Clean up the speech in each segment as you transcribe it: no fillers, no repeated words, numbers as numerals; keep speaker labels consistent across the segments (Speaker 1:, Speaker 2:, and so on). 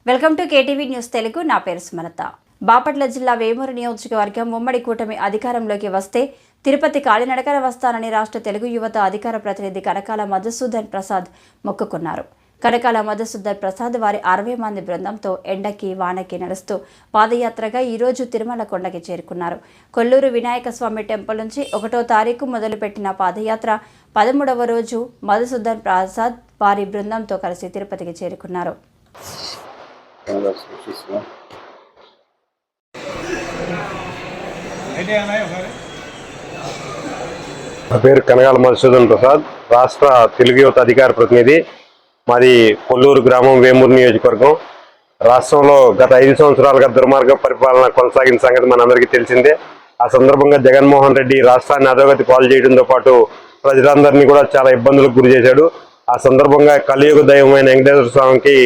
Speaker 1: Welcome to KTV news Telugu. నా పేరు సుమలత. బాపట్ల జిల్లా వేమూరు నియోజకవర్గం ఉమ్మడి కూటమి అధికారంలోకి వస్తే తిరుపతి కాలినడకన వస్తానని రాష్ట్ర తెలుగు యువత అధికార ప్రతినిధి కనకాల మధుసూదన్ ప్రసాద్ మొక్కుకున్నారు. కనకాల మధుసూదన్ ప్రసాద్ వారి 60 మంది బృందంతో ఎండకి వానకి నడుస్తూ పాదయాత్రగా ఈరోజు తిరుమల కొండకి చేరుకున్నారు. కొల్లూరు వినాయక స్వామి టెంపుల్ నుంచి 1వ తారీఖు మొదలుపెట్టిన పాదయాత్ర 13వ రోజు మధుసూదన్ ప్రసాద్ వారి బృందంతో కలిసి తిరుపతికి చేరుకున్నారు.
Speaker 2: నా పేరు కనకాల మధుసూదన్ ప్రసాద్, రాష్ట్ర తెలుగు యువత అధికార ప్రతినిధి. మాది కొల్లూరు గ్రామం, వేమూరు నియోజకవర్గం. రాష్ట్రంలో గత 5 సంవత్సరాలుగా దుర్మార్గ పరిపాలన కొనసాగిన సంగతి మనందరికీ తెలిసిందే. ఆ సందర్భంగా జగన్మోహన్ రెడ్డి రాష్ట్రాన్ని అధోగతి పాలు చేయడంతో పాటు ప్రజలందరినీ కూడా చాలా ఇబ్బందులకు గురి చేశాడు. ఆ సందర్భంగా కలియుగ దైవమైన వెంకటేశ్వర స్వామికి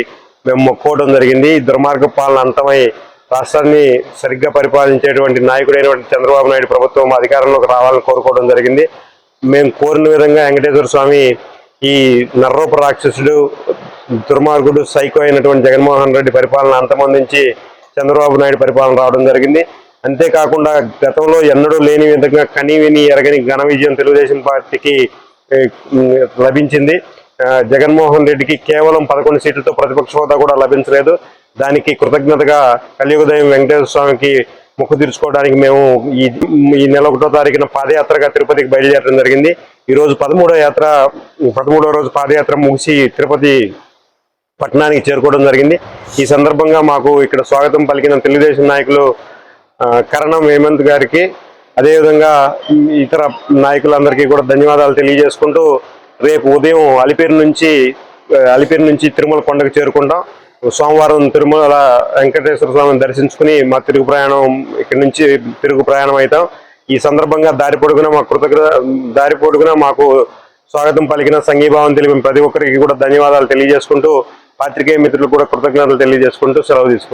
Speaker 2: మేము మొక్కుకోవడం జరిగింది. దుర్మార్గ పాలన అంతమై రాష్ట్రాన్ని సరిగ్గా పరిపాలించేటువంటి నాయకుడైనటువంటి చంద్రబాబు నాయుడు ప్రభుత్వం అధికారంలోకి రావాలని కోరుకోవడం జరిగింది. మేము కోరిన విధంగా వెంకటేశ్వర స్వామి ఈ నర్రూప రాక్షసుడు, దుర్మార్గుడు, సైకో అయినటువంటి జగన్మోహన్ రెడ్డి పరిపాలన అంతమొందించి చంద్రబాబు నాయుడు పరిపాలన రావడం జరిగింది. అంతేకాకుండా గతంలో ఎన్నడూ లేని విధంగా కని విని ఎరగని ఘన విజయం తెలుగుదేశం పార్టీకి లభించింది. జగన్మోహన్ రెడ్డికి కేవలం 11 సీట్లతో ప్రతిపక్ష హోదా కూడా లభించలేదు. దానికి కృతజ్ఞతగా కలియుగదైవం వెంకటేశ్వర స్వామికి మొక్కు తీర్చుకోవడానికి మేము ఈ నెల 1వ తారీఖున పాదయాత్రగా తిరుపతికి బయలుదేరడం జరిగింది. ఈరోజు 13వ రోజు పాదయాత్ర ముగిసి తిరుపతి పట్టణానికి చేరుకోవడం జరిగింది. ఈ సందర్భంగా మాకు ఇక్కడ స్వాగతం పలికిన తెలుగుదేశం నాయకులు కరణం హేమంత్ గారికి, అదేవిధంగా ఇతర నాయకులందరికీ కూడా ధన్యవాదాలు తెలియజేసుకుంటూ రేపు ఉదయం అలిపిరి నుంచి తిరుమల కొండకు చేరుకుంటాం. సోమవారం తిరుమల వెంకటేశ్వర స్వామిని దర్శించుకుని మా ఇక్కడి నుంచి తిరుగు ప్రయాణం అవుతాం. ఈ సందర్భంగా దారి పొడుగునా మాకు స్వాగతం పలికిన, సంఘీభావం తెలిపిన ప్రతి ఒక్కరికి కూడా ధన్యవాదాలు తెలియజేసుకుంటూ, పాత్రికేయ మిత్రులు కూడా కృతజ్ఞతలు తెలియజేసుకుంటూ సెలవు తీసుకుంటాం.